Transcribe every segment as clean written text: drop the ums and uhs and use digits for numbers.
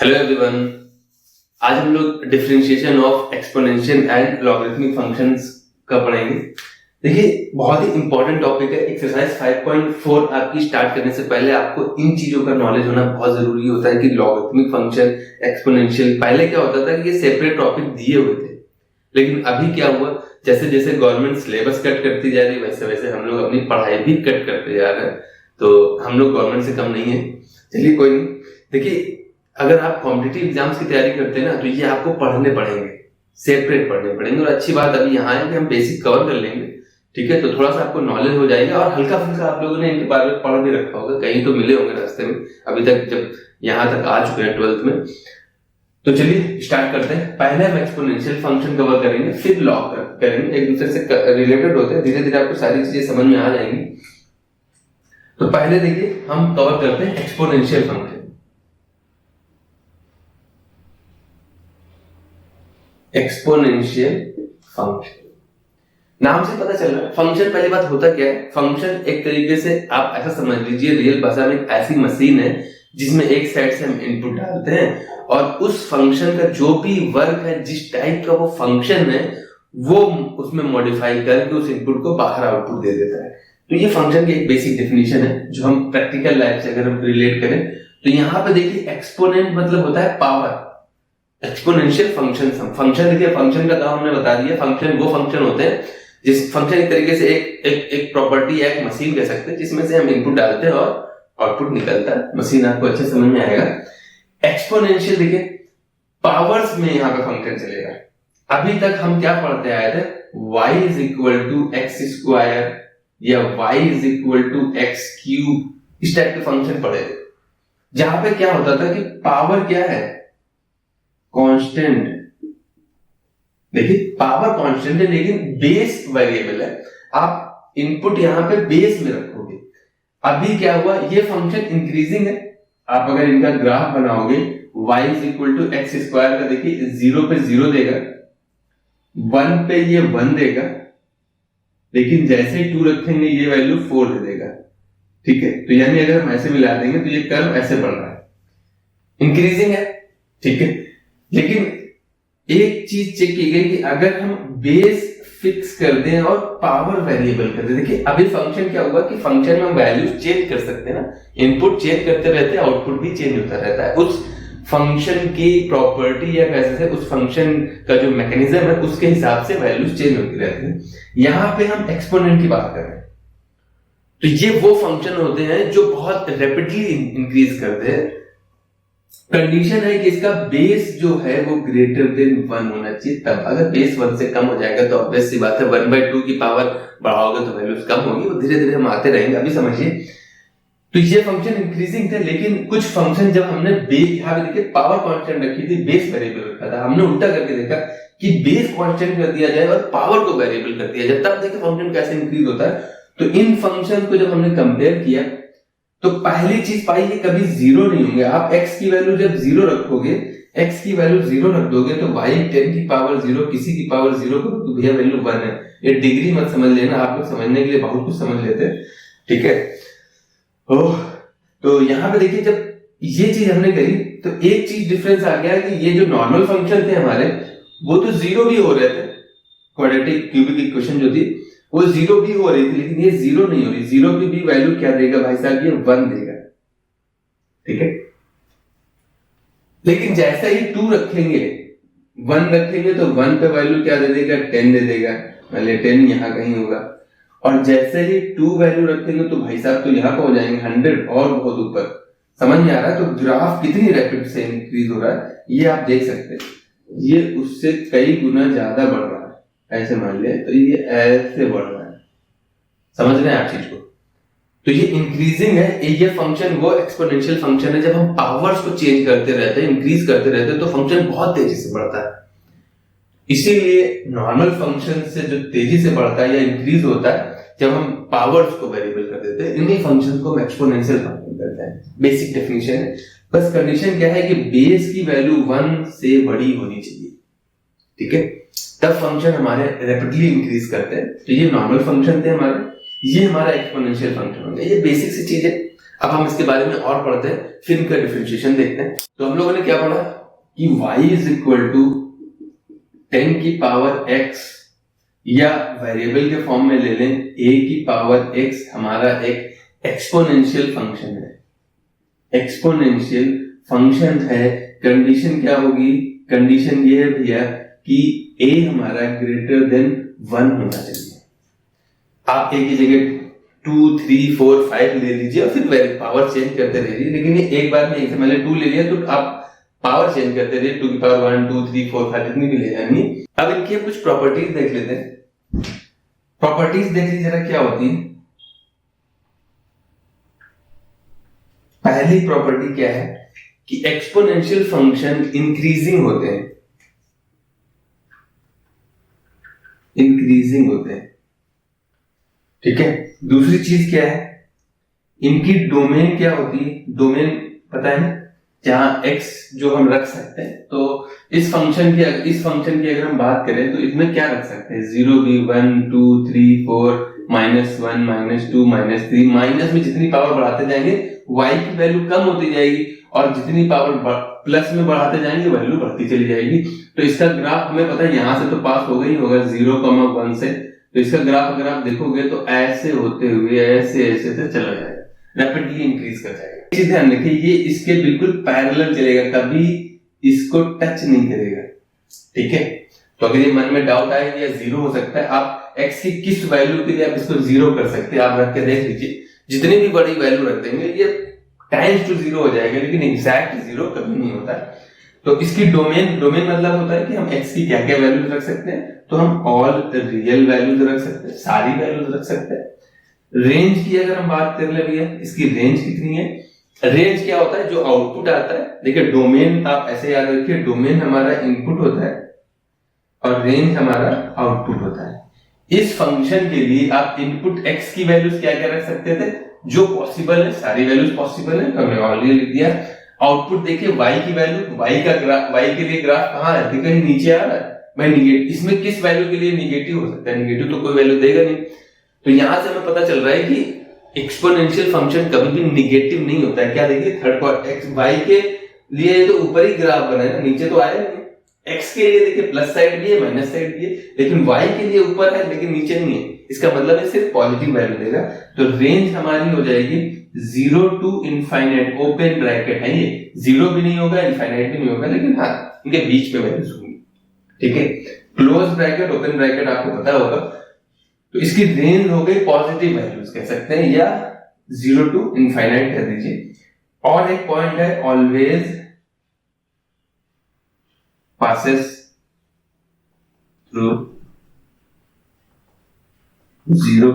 Hello everyone. आज हम लोग differentiation of exponential and logarithmic functions का पढ़ेंगे। देखिए, बहुत ही इंपॉर्टेंट टॉपिक है। एक्सरसाइज 5.4 आपकी स्टार्ट करने से पहले आपको इन चीजों का नॉलेज होना बहुत जरूरी होता है कि लॉगरिथमिक फंक्शन, एक्सपोनेंशियल, पहले क्या होता था कि ये सेपरेट टॉपिक दिए हुए थे, लेकिन अभी क्या हुआ, जैसे जैसे गवर्नमेंट सिलेबस कट करती जा रही है वैसे वैसे हम लोग अपनी पढ़ाई भी कट करते जा रहे हैं। तो हम लोग गवर्नमेंट से कम नहीं है। चलिए कोई नहीं। देखिए, अगर आप कॉम्पिटिटिव एग्जाम्स की तैयारी करते हैं ना, तो ये आपको पढ़ने पड़ेंगे, सेपरेट पढ़ने पड़ेंगे। और अच्छी बात अभी यहाँ है कि हम बेसिक कवर कर लेंगे, ठीक है। तो थोड़ा सा आपको नॉलेज हो जाएगा और हल्का फुल्का आप लोगों ने इनके बारे में पढ़ भी रखा होगा, कहीं तो मिले होंगे रास्ते में अभी तक जब यहाँ तक आ चुके हैं 12th में। तो चलिए स्टार्ट करते हैं। पहले हम एक्सपोनेंशियल फंक्शन कवर करेंगे, फिर लॉग करेंगे, एक दूसरे से रिलेटेड होते हैं। धीरे धीरे आपको सारी चीजें समझ में आ जाएंगी। तो पहले देखिए हम कवर करते हैं एक्सपोनेंशियल फंक्शन। एक्सपोनेंशियल फंक्शन नाम से पता चल रहा है फंक्शन। पहली बात होता क्या है, फंक्शन एक तरीके से आप ऐसा समझ लीजिए, रियल भाषा में एक ऐसी मशीन है जिसमें एक साइड से हम इनपुट डालते हैं और उस फंक्शन का जो भी वर्क है, जिस टाइप का वो फंक्शन है, वो उसमें मॉडिफाई करके उस इनपुट को बाहर आउटपुट दे देता है। तो ये फंक्शन की एक बेसिक डेफिनेशन है जो हम प्रैक्टिकल लाइफ से अगर हम रिलेट करें तो यहाँ पे देखिए एक्सपोनेंट मतलब होता है पावर। एक्सपोनेंशियल फंक्शन देखिए, फंक्शन का काम हमने बता दिया। फंक्शन वो फंक्शन होते हैं जिस फंक्शन एक तरीके से एक प्रॉपर्टी या एक मशीन कह सकते हैं जिसमें से हम इनपुट डालते हैं और आउटपुट निकलता है। मशीन आपको अच्छे समझ में आएगा। एक्सपोनेंशियल देखिए पावर्स में यहाँ पे फंक्शन चलेगा। अभी तक हम क्या पढ़ते आए थे, y is equal to x square या y is equal to x cube, इस टाइप के फंक्शन पढ़े थे, जहां पे क्या होता था कि पावर क्या है, कांस्टेंट। देखिए पावर कांस्टेंट है लेकिन बेस वेरिएबल है। आप इनपुट यहां पे बेस में रखोगे। अभी क्या हुआ, ये फंक्शन इंक्रीजिंग है। आप अगर इनका ग्राफ बनाओगे, y is equal to x square का देखिए 0 पे 0 देगा, 1 पे ये 1 देगा, लेकिन जैसे ही 2 रखेंगे ये वैल्यू 4 दे देगा, ठीक है। तो यानी अगर हम ऐसे मिला देंगे तो ये कर्व ऐसे बढ़ रहा है, इंक्रीजिंग है, ठीक है। लेकिन एक चीज चेक की गई कि अगर हम बेस फिक्स कर दें और पावर वेरिएबल कर दें, देखिए अभी फंक्शन क्या हुआ कि फंक्शन में हम वैल्यूज चेंज कर सकते हैं ना, इनपुट चेंज करते रहते हैं, आउटपुट भी चेंज होता रहता है। उस फंक्शन की प्रॉपर्टी या कैसे से उस फंक्शन का जो मैकेनिज्म है उसके हिसाब से वैल्यूज चेंज होती रहती है। यहां पे हम एक्सपोनेंट की बात कर रहे हैं, तो ये वो फंक्शन होते हैं जो बहुत रैपिडली इंक्रीज करते हैं। कंडीशन है कि इसका बेस जो है वो ग्रेटर देन 1 होना चाहिए। तब अगर बेस 1 से कम हो जाएगा तो ऑब्वियस सी बात है 1/2 की पावर बढ़ाओगे तो वैल्यूज कम होगी। वो धीरे धीरे हम आते रहेंगे। अभी समझिए, तो ये फंक्शन इंक्रीजिंग थे, लेकिन कुछ फंक्शन जब हमने यहाँ पे देखिए पावर कांस्टेंट रखी थी, बेस वेरिएबल रखा था, हमने उल्टा करके देखा कि बेस कांस्टेंट कर दिया जाए और पावर को वेरिएबल कर दिया जाए, तब देखिए फंक्शन कैसे इंक्रीज होता है। तो इन फंक्शन को जब हमने कंपेयर किया तो पहली चीज पाई कि कभी 0 नहीं होंगे। आप x की वैल्यू जब 0 रखोगे, x की वैल्यू 0 रख दोगे तो y 10 की पावर 0 किसी की पावर 0 करो तो भैया वैल्यू 1 है। ये डिग्री मत समझ लेना, आप लोग समझने के लिए बहुत कुछ समझ लेते हैं, ठीक है। तो यहाँ पे देखिए जब ये चीज हमने करी तो एक चीज डिफरेंस आ गया कि ये जो नॉर्मल फंक्शन थे हमारे वो तो 0 भी हो रहे थे। क्वाड्रेटिक क्यूबिक इक्वेशन जो थी वो 0 भी हो रही थी, लेकिन ये 0 नहीं हो रही। 0 की भी वैल्यू क्या देगा भाई साहब, ये 1 देगा, ठीक है। लेकिन जैसे ही 2 रखेंगे, 1 रखेंगे तो 1 पे वैल्यू क्या दे देगा, 10 दे देगा, पहले 10 यहां कहीं होगा। और जैसे ही 2 वैल्यू रखेंगे तो भाई साहब तो यहां पहुंच जाएंगे 100 और बहुत ऊपर। समझ में आ रहा है? तो ग्राफ कितनी रैपिड से इंक्रीज हो रहा है ये आप देख सकते हैं। ये उससे कई गुना ज्यादा बढ़ रहा है, ऐसे मान लिया, तो ये ऐसे बढ़ रहा है। समझ रहे हैं आप चीज को? तो ये इंक्रीजिंग है। ये फंक्शन वो एक्सपोनेंशियल फंक्शन है, जब हम पावर्स को चेंज करते रहते हैं, इंक्रीज करते रहते हैं, तो फंक्शन बहुत तेजी से बढ़ता है। इसीलिए नॉर्मल फंक्शन से जो तेजी से बढ़ता है या इंक्रीज होता है, जब हम पावर्स को वेरिएबल कर देते हैं, इन्हीं फंक्शन को हम एक्सपोनेंशियल फंक्शन कहते हैं। बेसिक डेफिनेशन है। बस कंडीशन क्या है कि बेस की वैल्यू 1 से बड़ी होनी चाहिए, ठीक है, तब फंक्शन हमारे रैपिडली इंक्रीज करते हैं। तो ये नॉर्मल फंक्शन थे हमारे, ये हमारा एक्सपोनेंशियल फंक्शन हो गया। ये बेसिक सी चीज है। अब हम इसके बारे में और पढ़ते हैं, फिर इनका डिफरेंशिएशन देखते हैं। तो हम लोगों ने क्या पढ़ा कि y इज इक्वल टू 10 की पावर x, या वेरिएबल के फॉर्म में ले लें a की पावर x हमारा एक एक्सपोनेंशियल फंक्शन है, एक्सपोनेंशियल फंक्शन है। कंडीशन क्या होगी, कंडीशन ये है भैया कि a हमारा ग्रेटर देन 1 होना चाहिए। आप a की जगह 2, 3, 4, 5 ले लीजिए और फिर पावर चेंज करते रहिए, लेकिन ये एक बार में एक से पहले 2 ले लिया तो आप पावर चेंज करते रहिए, 2 की पावर 1, 2, 3, 4, 5 जितनी भी ले जानी। अब इनकी कुछ प्रॉपर्टीज देख लेते हैं। प्रॉपर्टीज देख लीजिए जरा क्या होती है। पहली प्रॉपर्टी क्या है कि एक्सपोनेंशियल फंक्शन इंक्रीजिंग होते हैं, इंक्रीजिंग होते हैं, ठीक है। दूसरी चीज क्या है, इनकी डोमेन क्या होती है, डोमेन पता है जहां x जो हम रख सकते हैं। तो इस फंक्शन की अगर हम बात करें तो इसमें क्या रख सकते हैं, 0 भी, 1, 2, 3, 4, -1, -2, -3, माइनस में जितनी पावर बढ़ाते जाएंगे y की वैल्यू कम होती जाएगी, और जितनी पावर प्लस में बढ़ाते जाएंगे वैल्यू बढ़ती चली जाएगी। तो इसका ग्राफ हमें पता है यहां से तो पास होगा ही होगा 0, 1 से। तो इसका ग्राफ अगर आप देखोगे तो ऐसे होते हुए ऐसे ऐसे से चला जाएगा, रैपिडली इंक्रीज कर जाएगा। इसी ध्यान रखिए ये इसके बिल्कुल पैरेलल चलेगा, कभी इसको टच नहीं करेगा, ठीक है। तो अगर ये मन में डाउट आए या 0 हो सकता है, आप x की किस वैल्यू के लिए आप इसको 0 कर सकते हैं, आप रख के देख लीजिए। जितनी भी बड़ी वैल्यू रख देंगे ये टाइम्स टू 0 हो जाएगा, लेकिन एग्जैक्ट 0 कभी नहीं होता। तो इसकी डोमेन मतलब होता है कि हम x की क्या क्या वैल्यूज रख सकते हैं। तो हम ऑल रियल वैल्यूज रख सकते हैं, सारी वैल्यूज रख सकते हैं। रेंज की अगर हम बात कर ले भैया, इसकी रेंज कितनी है। रेंज क्या होता है, जो आउटपुट आता है। देखिए डोमेन आप ऐसे याद रखिए, डोमेन हमारा इनपुट होता है और रेंज हमारा आउटपुट होता है। इस फंक्शन के लिए आप इनपुट x की वैल्यूज क्या क्या रख सकते थे, जो पॉसिबल है, सारी वैल्यूज पॉसिबल है, तो हमने ऑलरेडी लिख दिया। आउटपुट देखिए y की वैल्यू, y के लिए ग्राफ कहां है, ठीक है, नीचे आ रहा है। मैं निगेटिव, इसमें किस वैल्यू के लिए निगेटिव हो सकता है, निगेटिव तो कोई वैल्यू देगा नहीं। तो यहां से हमें पता चल रहा है कि एक्सपोनेंशियल फंक्शन कभी भी निगेटिव नहीं होता है। क्या देखिए थर्ड क्वार्टर x y के लिए तो ऊपर ही ग्राफ बना है, नीचे तो आया नहीं। x के लिए देखिए प्लस साइड भी है, माइनस साइड भी है, लेकिन y के लिए ऊपर है लेकिन नीचे नहीं है। इसका मतलब है सिर्फ पॉजिटिव वैल्यू देगा। तो रेंज हमारी हो जाएगी 0 to इनफाइनाइट, ओपन ब्रैकेट है ये, 0 भी नहीं होगा, इनफाइनाइट भी नहीं होगा, लेकिन हाँ इनके बीच में वैल्यूज होंगी, ठीक है। क्लोज ब्रैकेट, ओपन ब्रैकेट आपको पता होगा। तो इसकी रेंज हो गई पॉजिटिव वैल्यूज कह सकते हैं, या 0 to इनफाइनाइट कह दीजिए। और एक पॉइंट है, ऑलवेज पासेस थ्रू 0,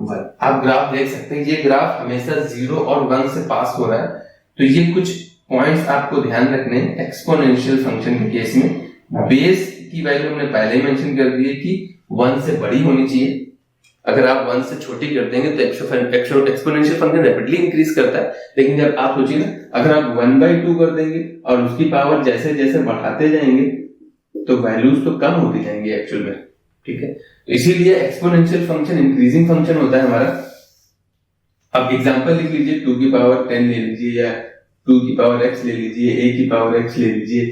1। आप ग्राफ देख सकते हैं, ये ग्राफ हमेशा 0 और 1 से पास हो रहा है। तो ये कुछ पॉइंट्स आपको ध्यान रखने हैं एक्सपोनेंशियल फंक्शन के केस में। बेस की वैल्यू हमने पहले ही मेंशन कर दी है कि 1 से बड़ी होनी चाहिए। अगर आप 1 से छोटी कर देंगे तो एक्सपोनेंशियल फंक्शन रैपिडली इंक्रीज करता है। लेकिन जब आप सोचिए ना, अगर आप 1/2 कर देंगे और उसकी पावर जैसे जैसे बढ़ाते जाएंगे तो वैल्यूज तो कम होती जाएंगी एक्चुअल में, ठीक है। तो इसीलिए एक्सपोनेंशियल फंक्शन इंक्रीजिंग फंक्शन होता है हमारा। अब एग्जांपल लिख लीजिए, 2 की पावर 10 ले लीजिए, या 2 की पावर x ले लीजिए, a की पावर x ले लीजिए,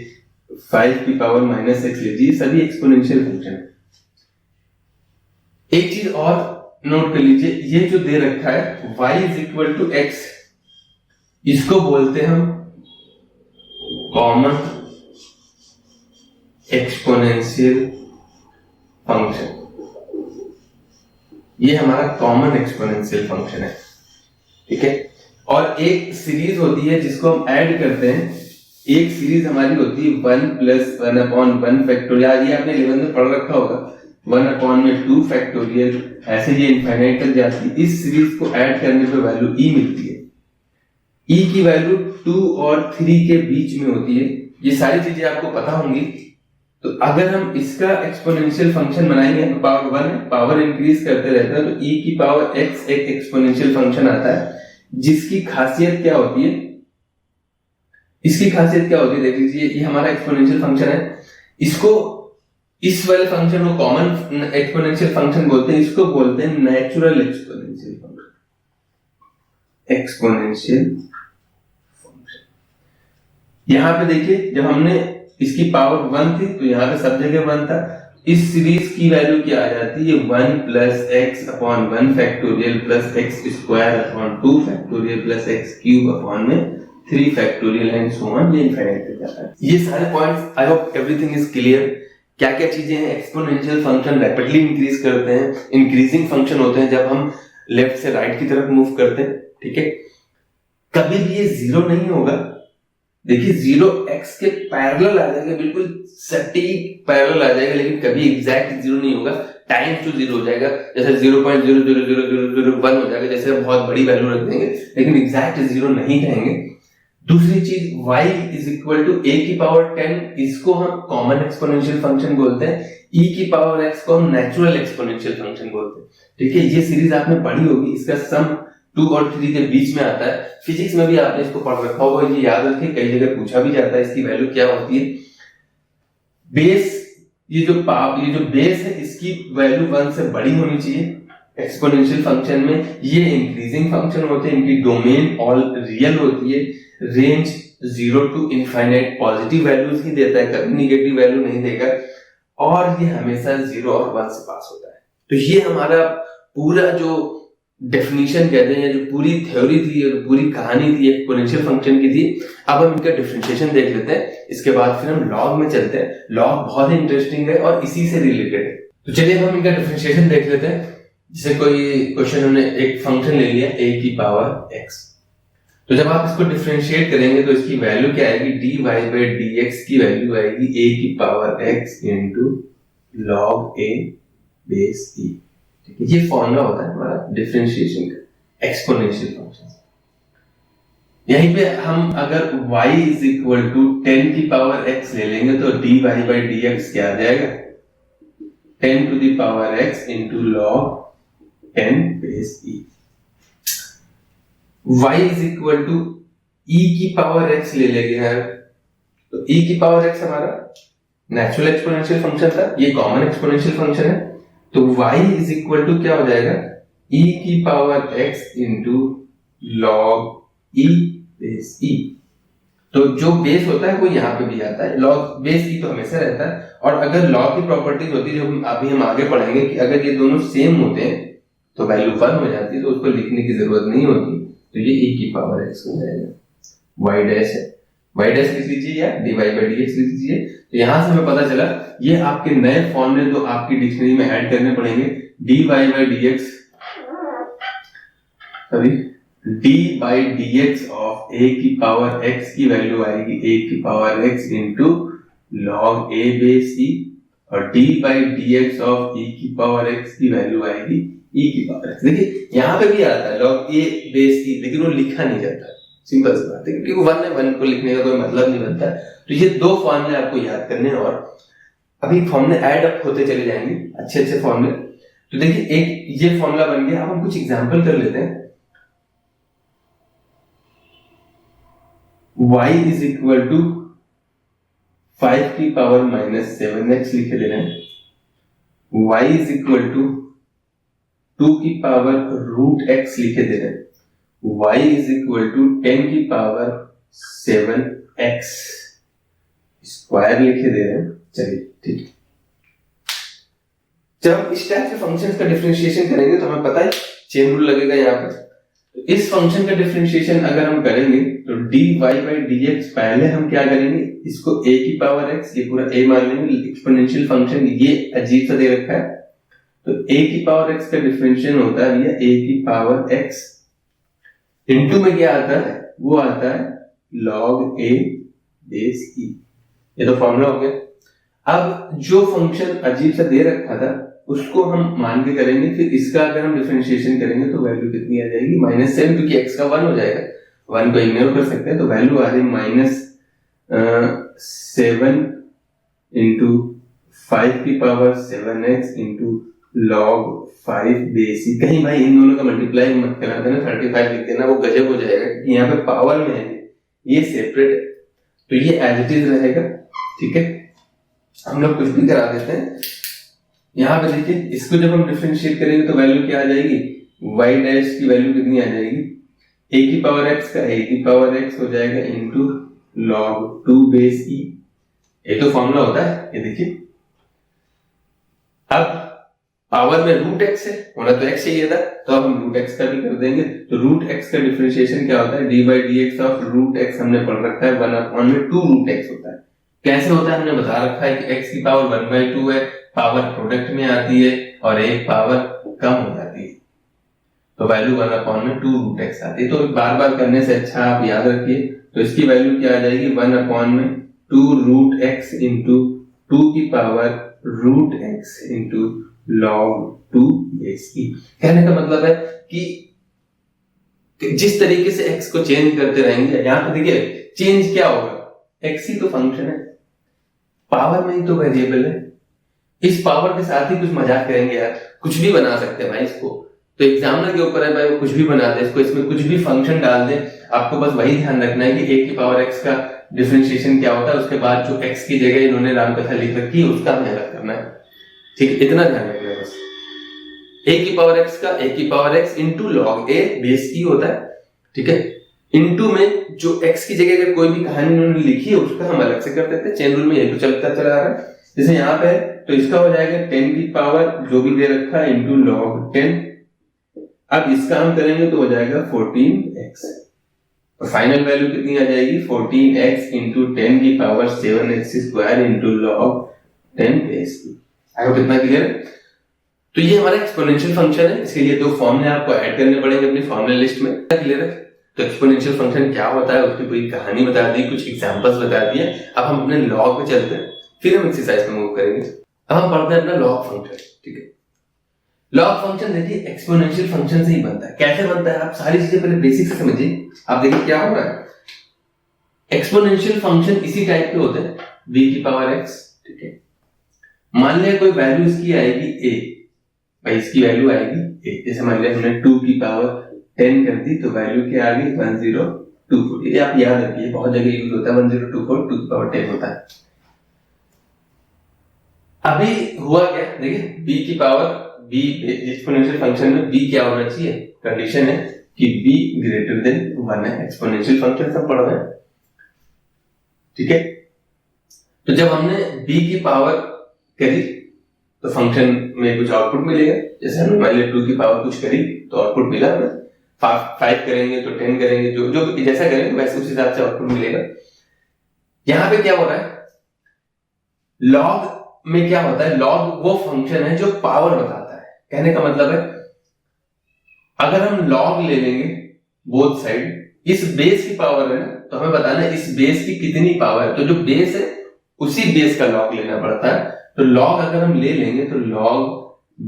5 की पावर -x लीजिए, सभी एक्सपोनेंशियल फंक्शन है। एक चीज और नोट कर लीजिए, ये जो दे रखा है y = x, इसको बोलते हैं हम कॉमन एक्सपोनेंशियल फंक्शन। ये हमारा कॉमन एक्सपोनेंशियल फंक्शन है, ठीक है। और एक सीरीज होती है जिसको हम ऐड करते हैं। एक सीरीज हमारी होती है 1 + 1/1 फैक्टोरियल, ये आपने 11 में पढ़ रखा होगा। 1/2 फैक्टोरियल, ऐसे ये इनफाइनाइट तक जाती है। इस सीरीज को ऐड करने पे वैल्यू e मिलती है। e की वैल्यू 2 और 3 के बीच में होती है। ये सारी चीजें आपको पता होंगी। तो अगर हम इसका एक्सपोनेंशियल फंक्शन बनाएंगे, तो पावर 1 है, पावर इंक्रीज करते रहता है, तो e की पावर x एक एक्सपोनेंशियल फंक्शन आता है, जिसकी खासियत क्या होती है, इसकी खासियत क्या होती है देख लीजिए। ये हमारा एक्सपोनेंशियल फंक्शन है, इसको, इस वाले फंक्शन को कॉमन एक्सपोनेंशियल फंक्शन बोलते हैं, इसको बोलते हैं natural exponential function. Exponential function. यहां पे देखिए जब हमने इसकी पावर 1 थी तो यहां पे सब जगह 1 था। इस सीरीज की वैल्यू क्या आ जाती है 1 plus x upon 1 factorial plus x square upon 2 factorial plus x cube upon में 3 फैक्टोरियल एंड सो ऑन, ये इनफाइनाइट तक जाता है। ये सारे points I hope everything is clear. क्या क्या चीजें हैं, एक्सपोनेंशियल फंक्शन रैपिडली इंक्रीज करते हैं, इंक्रीजिंग फंक्शन होते हैं जब हम लेफ्ट से राइट की तरफ मूव करते हैं, ठीक है। कभी भी ये जीरो नहीं होगा, देखिए जीरो एक्स के पैरेलल आ जाएगा, बिल्कुल सटीक पैरेलल आ जाएगा, लेकिन कभी एग्जैक्ट जीरो नहीं होगा, टाइम्स टू जीरो हो जाएगा, जैसे 0.0000001 हो जाएगा, जैसे हम बहुत बड़ी वैल्यू रख देंगे, लेकिन एग्जैक्ट जीरो नहीं कहेंगे। दूसरी चीज y is equal to a की पावर 10, इसको हम कॉमन एक्सपोनेंशियल फंक्शन बोलते हैं, e की पावर x को हम नेचुरल एक्सपोनेंशियल फंक्शन बोलते हैं, ठीक है। ये सीरीज आपने पढ़ी होगी, इसका सम 2 और 3 के बीच में आता है, फिजिक्स में भी आपने इसको पढ़ रखा होगा, ये याद रखें, कई जगह पूछा भी जाता है इसकी वैल्यू क्या होती है। बेस, ये जो बेस है इसकी वैल्यू 1 से बड़ी होनी चाहिए एक्सपोनेंशियल फंक्शन में। ये इंक्रीजिंग फंक्शन होते हैं, इनकी डोमेन ऑल रियल होती है, range 0 to infinite positive values ही देता है, कभी निगेटिव वैल्यू नहीं देगा, और ये हमेशा 0 और 1 से पास होता है। तो ये हमारा पूरा जो डेफिनेशन कहते हैं, जो पूरी थ्योरी थी, पूरी कहानी थी एक्सपोनेंशियल फंक्शन की थी। अब हम इनका डिफरेंशिएशन देख लेते हैं, इसके बाद फिर हम लॉग में चलते हैं। लॉग बहुत ही इंटरेस्टिंग है और इसी से रिलेटेड है, तो चलिए हम इनका डिफरेंशिएशन देख लेते हैं। जैसे कोई क्वेश्चन, हमने एक फंक्शन ले लिया a की पावर x, तो जब आप इसको डिफरेंशिएट करेंगे तो इसकी वैल्यू क्या आएगी, dy by dx की वैल्यू आएगी a की power x into log a base e, ठीक है। ये फॉर्मूला होता है हमारा डिफरेंशिएशन का एक्सपोनेंशियल फंक्शन। यहीं पे हम अगर y इज इक्वल टू 10 की पावर x ले लेंगे तो dy by dx क्या आ जाएगा, 10 to the power x into log 10 base e। y is equal to e की पावर x ले लेंगे यार, तो e की पावर x हमारा नेचुरल एक्सपोनेंशियल फंक्शन था, ये कॉमन एक्सपोनेंशियल फंक्शन है, तो y is equal to क्या हो जाएगा, e की power x into log e base e। तो जो बेस होता है वो यहाँ पे भी आता है, लॉग बेस की तो हमेशा रहता है। और अगर लॉग की प्रॉपर्टीज होती है जो अभी हम आगे पढ़ेंगे कि अगर ये दोनों सेम होते हैं तो वैल्यू 1 हो जाती है, तो उसको लिखने की जरूरत नहीं होती, तो ये e की पावर x हो जाएगा। y डैश है, y डैश लिख लीजिए या dy by dx लिख लीजिए। तो यहां से हमें पता चला ये आपके नए फॉर्मूले जो आपकी डिक्शनरी में ऐड करने पड़ेंगे, dy by dx, sorry d by dx of a की पावर x की वैल्यू आएगी a की power x into log a base e, और d by dx of e की पावर x की वैल्यू आएगी e की पावर x। देखिए यहाँ पे भी आता है log a base e, लेकिन वो लिखा नहीं जाता, सिंपल सी बात है, क्योंकि 1 है, 1 को लिखने का कोई मतलब नहीं बनता। तो ये दो फॉर्मूले आपको याद करने हैं, और अभी फॉर्मूले ऐड अप होते चले जाएंगे, अच्छे अच्छे फॉर्मूले। तो देखिए एक ये फॉर्मूला बन गया, अब हम कुछ एग्जांपल कर लेते हैं। y इज इक्वल टू 5 की पावर माइनस 7x लिख दे रहे हैं, y इज इक्वल टू 2 की पावर रूट x लिखे दे रहे हैं, y इज इक्वल टू 10 की पावर 7x स्क्वायर लिखे दे रहे हैं। चलिए ठीक है, जब हम इस टाइप के फंक्शंस का डिफरेंशिएशन करेंगे तो हमें पता है चेन रूल लगेगा यहाँ पर। तो इस फंक्शन का डिफरेंशिएशन अगर हम करेंगे तो dy by dx, पहले हम क्या करेंगे, इसको a की पावर x, ये पूरा a मान लेंगे, एक्सपोनेंशियल फंक्शन ये अजीब सा दे रखा है, तो a की पावर x का डिफरेंशिएशन होता है भैया a की पावर x, इनटू में क्या आता है, वो आता है log a बेस e। ये तो फॉर्मूला हो गया। अब जो फंक्शन अजीब सा दे रखा था उसको हम मान के करेंगे, फिर इसका अगर हम डिफरेंशिएशन करेंगे तो वैल्यू कितनी आ जाएगी, -7, क्योंकि x का 1 हो जाएगा, 1 को इग्नोर कर सकते हैं, तो वैल्यू आ रही -7 इंटू 5 की power 7x into log 5 base e। कहीं भाई इन दोनों का मल्टीप्लाई मत करना देना, 35 लिख देना, वो गजब हो जाएगा, क्योंकि यहाँ पे पावर में है, ये सेपरेट है, तो ये एज इट इज रहेगा, ठीक है। हम लोग कुछ भी करा देते हैं। यहाँ पे देखिए, इसको जब हम डिफरेंशिएट करेंगे तो वैल्यू क्या आ जाएगी, y डैश की वैल्यू कितनी आ जाएगी, a की पावर x का a की पावर x हो जाएगा इंटू log 2 बेस e। ये तो फॉर्मूला होता है, ये देखिए। अब पावर में रूट एक्स है, होना तो x चाहिए था, तो अब हम रूट एक्स का भी कर देंगे। तो रूट एक्स का डिफरेंशिएशन क्या होता है, d by d x of root x हमने पढ़ रखा है 1/2 रूट एक्स होता है। कैसे होता है हमने बता रखा है कि x की पावर 1/2 है, पावर प्रोडक्ट में आती है और एक पावर कम हो जाती है, तो वैल्यू 1/2 रूट एक्स आती है। तो बार बार करने से अच्छा आप याद रखिए, तो इसकी वैल्यू क्या आ जाएगी 1/2 रूट एक्स इंटू 2 की power root x into log 2 base e। कहने का मतलब है कि जिस तरीके से x को चेंज करते रहेंगे, यहां पर देखिए चेंज क्या होगा, x ही तो फंक्शन है, पावर में ही तो वेरिएबल है। इस पावर के साथ ही कुछ मजाक करेंगे यार, कुछ भी बना सकते हैं भाई इसको। तो एग्जामिनर के ऊपर है भाई, वो कुछ भी बना दे इसको, इसमें कुछ भी फंक्शन डाल दे, आपको बस वही ध्यान रखना है कि a की पावर x का डिफरेंशिएशन क्या होता है, उसके बाद जो x की जगह इन्होंने रामकथा लिख रखी है उसका हमें अलग करना है। ठीक है, इतना ध्यान रखना है बस। a की पावर x का a की power x into log a base e होता है। ठीक है, इंटू में जो x की जगह अगर कोई भी कहानी उन्होंने लिखी है उसका हम अलग से कर देते हैं, चेन रूल में ये तो चलता चला आ रहा है। जैसे यहाँ पे तो इसका हो जाएगा 10 की पावर जो भी दे रखा है इंटू लॉग 10। अब इसका हम करेंगे तो हो जाएगा 14x, और फाइनल वैल्यू कितनी आ जाएगी 14x इंटू 10 की power 7x square into log 10 base e। आई होप इतना क्लियर है। तो ये हमारा एक्सपोनेंशियल फंक्शन है, इसके लिए दो फॉर्मूले आपको ऐड करने पड़ेंगे अपनी फॉर्मूला लिस्ट में। क्लियर है। तो एक्सपोनेंशियल फंक्शन क्या होता है उसकी पूरी कहानी बता दी, कुछ एग्जांपल्स बता दिए। अब हम अपने लॉग पे चलते हैं, फिर हम एक्सरसाइज में मूव करेंगे। अब हम पढ़ते हैं अपना लॉग फंक्शन। ठीक है, लॉग फंक्शन देखिए एक्सपोनेंशियल फंक्शन से ही बनता है। कैसे बनता है आप सारी चीजें पहले बेसिक से समझिए। आप देखिए क्या हो रहा है, एक्सपोनेंशियल फंक्शन इसी टाइप के होते हैं, b की पावर x। ठीक है, मान लिया कोई वैल्यू इसकी आएगी a, भाई इसकी वैल्यू आएगी a। जैसे मान लिया हमने 2 की पावर 10 कर दी तो वैल्यू क्या आ गई 1024। ये आप याद रखिए, बहुत जगह यूज होता है 1024, 2 की पावर 10 होता है। अभी हुआ क्या, देखिए b की पावर b एक्सपोनेंशियल फंक्शन में b क्या होना चाहिए, कंडीशन है कि b ग्रेटर देन 1 है। एक्सपोनेंशियल फंक्शन सब पढ़ रहे हैं। ठीक है, तो जब हमने b की पावर करी तो फंक्शन में कुछ आउटपुट मिलेगा। जैसे हमने मान लिया 2 की पावर कुछ करी तो आउटपुट मिला हमें, 5 करेंगे तो 10 करेंगे, जो जो जैसा करेंगे वैसे उस हिसाब से आउटपुट मिलेगा। यहां पे क्या हो रहा है, लॉग में क्या होता है, लॉग वो फंक्शन है जो पावर बताता है। कहने का मतलब है अगर हम लॉग ले लेंगे बोथ साइड, इस बेस की पावर है ना, तो हमें बताना है इस बेस की कितनी पावर है। तो जो बेस है उसी बेस का लॉग लेना पड़ता है। तो लॉग अगर हम ले लेंगे तो log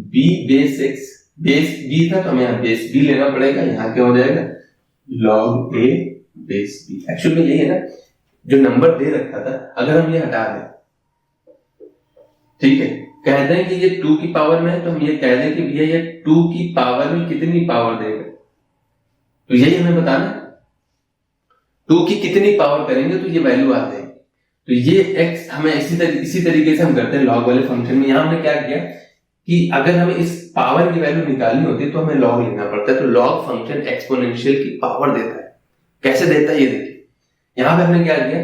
b base x, base b था तो हमें यहाँ बेस b लेना पड़ेगा। यहाँ क्या हो जाएगा log a base b। Actually में यही है ना, जो नंबर दे रखा था अगर हम ये हटा दें, ठीक है, कह दें कि ये 2 की पावर में है, तो हम ये कह दें कि भैया ये 2 की पावर में कितनी पावर देगा, तो यही हमें बताना है। 2 की कितनी पावर करेंगे तो ये वैल्यू आ जाएगी। तो ये x हमें इसी तरीके से हम करते हैं लॉग वाले फंक्शन में। यहां हमने क्या किया कि अगर हमें इस पावर की वैल्यू निकालनी होती है तो हमें लॉग लेना पड़ता है। तो लॉग फंक्शन एक्सपोनेंशियल की पावर देता है। कैसे देता है ये देखिए, यहां पे हमने क्या किया,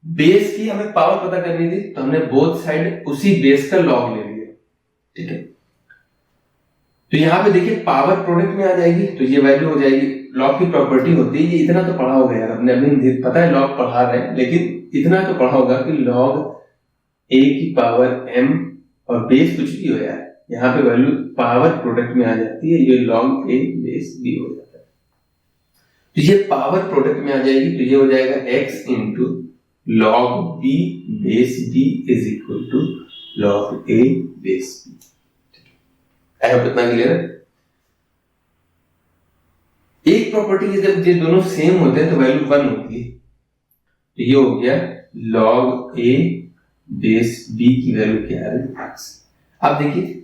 बेस की हमें पावर पता करनी थी तो हमने बोथ साइड उसी बेस का लॉग ले लिया। ठीक है, तो यहां पे देखिए पावर प्रोडक्ट में आ जाएगी तो ये वैल्यू हो जाएगी। लॉग की प्रॉपर्टी होती है, ये इतना तो पढ़ा होगा यार अपने, अभी पता है लॉग पढ़ा रहे हैं, लेकिन इतना तो पढ़ा होगा कि लॉग a की पावर m और बेस कुछ भी हो यार, यहाँ पे वैल्यू पावर प्रोडक्ट में आ जाती है, ये लॉग a बेस b हो जाता है। तो ये पावर प्रोडक्ट में आ जाएगी तो ये हो जाएगा x into log b base b is equal to log a base b। I hope इतना क्लियर है। एक प्रॉपर्टी है जब ये दोनों सेम होते हैं तो वैल्यू 1 होती है। तो ये हो गया log a बेस b की वैल्यू क्या है x। अब देखिए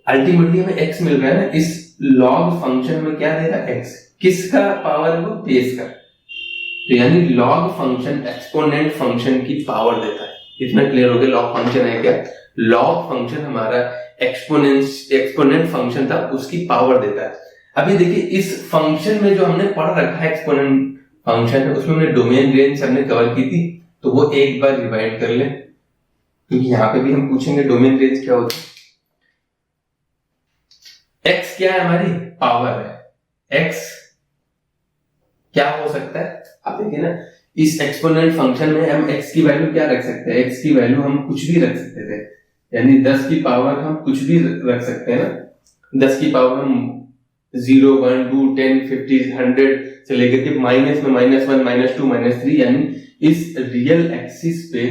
अल्टीमेटली हमें x मिल रहा है ना, इस log फंक्शन में क्या देगा x, किसका पावर है वो बेस का। तो यानी log फंक्शन एक्सपोनेंट फंक्शन की पावर देता है। इतना क्लियर हो गया log फंक्शन है क्या, log फंक्शन हमारा एक्सपोनेंट फंक्शन था उसकी पावर देता है। अभी देखिए इस फंक्शन में जो हमने पढ़ रखा है एक्सपोनेंट फंक्शन है, उसमें हमने डोमेन रेंज हमने कवर की थी, तो वो एक बार रिवाइंड कर ले, क्योंकि यहाँ पे भी हम पूछेंगे डोमेन रेंज क्या होता है। x क्या है, हमारी पावर है। x क्या हो सकता है, आप देखिए ना, इस एक्सपोनेंट फंक्शन में हम x की वैल्यू क्या रख सकते हैं, x की वैल्यू हम कुछ भी रख सकते थे, यानी 10 की पावर हम कुछ भी रख सकते हैं ना। 10 की पावर हम 0, 1, 2, 10, 50, 100 से लेकर के माइनस में -1, -2, -3, यानी इस रियल एक्सिस पे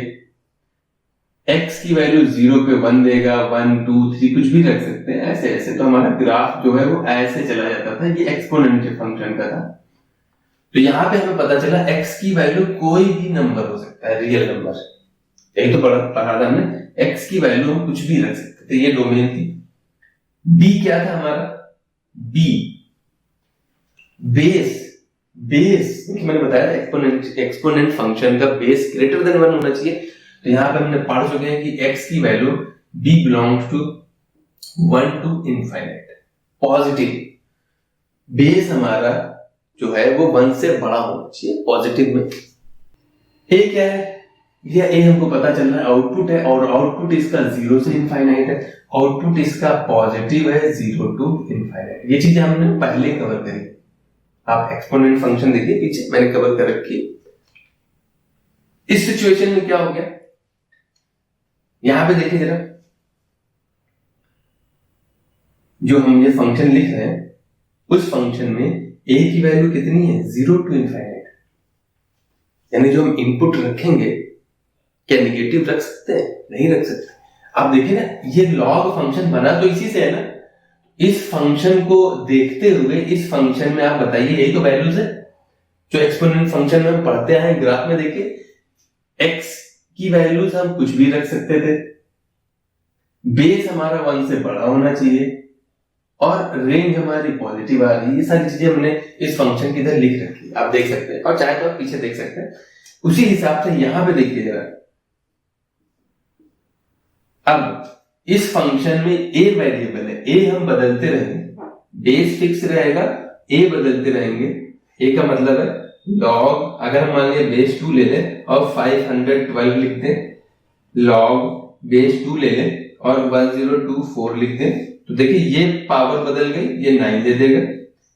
x की वैल्यू 0 पे 1 देगा, 1, 2, 3 कुछ भी रख सकते हैं, ऐसे ऐसे। तो हमारा ग्राफ जो है वो ऐसे चला जाता था, ये एक्सपोनेंशियल फंक्शन का था। तो यहाँ पे हमें पता चला x की वैल्यू कोई भी नंबर हो सकता है, रियल नंबर। यही तो पढ़ा था हमने, x की वैल्यू हम कुछ भी रख सकते थे, ये डोमेन थी। b क्या था हमारा, b बेस। देखिए मैंने बताया था एक्सपोनेंट फंक्शन का बेस ग्रेटर देन 1 होना चाहिए। तो यहाँ पे हमने पढ़ चुके हैं कि x की value b belongs to 1 to infinite, positive. Base हमारा जो है वो 1 से बड़ा होना चाहिए पॉजिटिव में। a क्या है, ये a हमको पता चल रहा है आउटपुट है, और आउटपुट इसका 0 से इनफाइनाइट है, आउटपुट इसका पॉजिटिव है 0 to इनफाइनाइट। ये चीजें हमने पहले कवर करी, आप एक्सपोनेंट फंक्शन देखिए पीछे मैंने कवर कर रखी। इस सिचुएशन में क्या हो गया, यहां पे देखिए जरा, जो हम ये फंक्शन लिख रहे हैं उस फंक्शन में a की वैल्यू कितनी है, 0 to इनफाइनाइट। यानी जो हम इनपुट रखेंगे, क्या नेगेटिव रख सकते हैं, नहीं रख सकते। आप देखिए ना, ये लॉग फंक्शन बना तो इसी से है ना। इस फंक्शन को देखते हुए इस फंक्शन में आप बताइए, यही तो वैल्यूज है जो एक्सपोनेंट फंक्शन में हम पढ़ते हैं। ग्राफ में देखिए x की वैल्यूज हम कुछ भी रख सकते थे, बेस हमारा 1 से बड़ा होना चाहिए, और रेंज हमारी पॉजिटिव आ रही है। ये सारी चीजें हमने इस फंक्शन की इधर लिख रखी है, आप देख सकते हैं, और चाहे तो आप पीछे देख सकते हैं। उसी हिसाब से यहां पे देखिए जरा, अब इस फंक्शन में a वेरिएबल है, a हम बदलते रहेंगे, बेस फिक्स रहेगा, a बदलते रहेंगे। a का मतलब है लॉग, अगर हम मान लिया बेस 2 ले लें और 512 लिख दें, लॉग बेस 2 ले लें और 1024 लिख दें, तो देखिए ये पावर बदल गई, ये 9 दे देगा,